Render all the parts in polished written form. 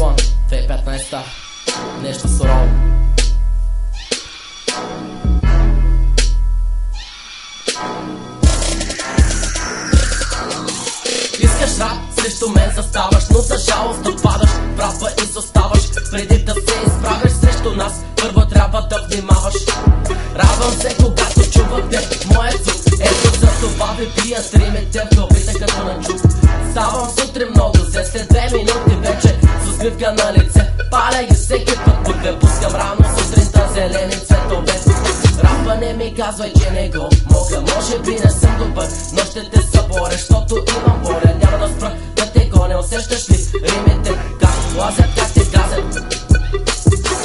Слон, 2015, нещо сурово. Искаш рап, срещу мен заставаш, но за жалост да падаш, права изоставаш. Преди да се изправиш срещу нас, първо трябва да внимаваш. Радвам се, когато чувате моят звук. Ето за това ви бият римите в главите като на чук. Ставам сутрин много, след 2 минути вече с усмивка на лице. Паля ги всеки път, тук ве пускам рано сутринта зелени цветове. Рапа не ми казвай, че не го мога, може би не съм добър, но ще те съборя, защото имам воля. Няма да спра да те гоня, усещаш ли римите как лазят, как те газят.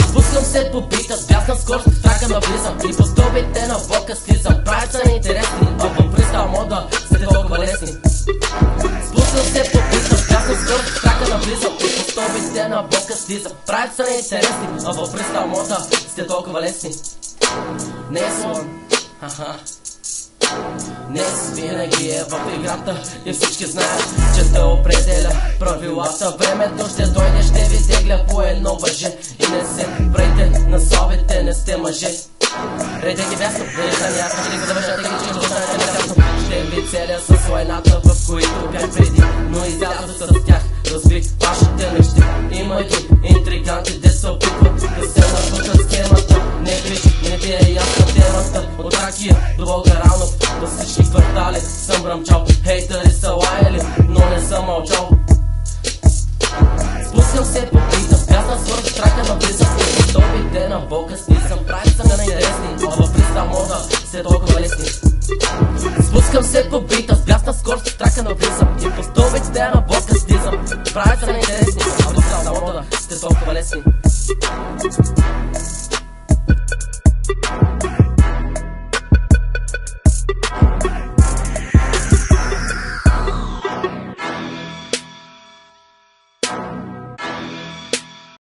Спускам се по бита, с бясна скорост в трака навлизам и по стълбите на блока слизам. Правят са неинтересни, а в пристал мода сте толкова лесни. Спускам се по бита, с бясна скорост в трака навлизам и по стълбите на блока слизам. Правят са неинтересни, а в пристал мода сте толкова лесни. Не е слон, днес винаги е в играта и всички знаят, че те определя правилата. Времето ще дойде, ще ви тегля по едно въже и не се прейте на совете, не сте мъже. Рейте ги бясно, вижда някакво, ще ги завършат и ги останете несясно. Ще ви целя с войната, в които бях преди, но излязох с тях, разбих вашите мечти. Има ги интриганти, де се опитват да се напутат схемата. Не виж, не ти е ясна темата. От Тракия до Българанов, във всички квартали съм бръмчал. Хейтъри са лаяли, но не съм мълчал. Спускам се по бита, с бясна скорост в трака навлизам и по стълбите на болка снизам. Правят са ме неинтересни, а в пристал мода сте толкова лесни. Спускам се по бита, с бясна скорост в трака навлизам и по стълбите на болка снизам. Правят са неинтересни, а в пристал мода сте толкова лесни.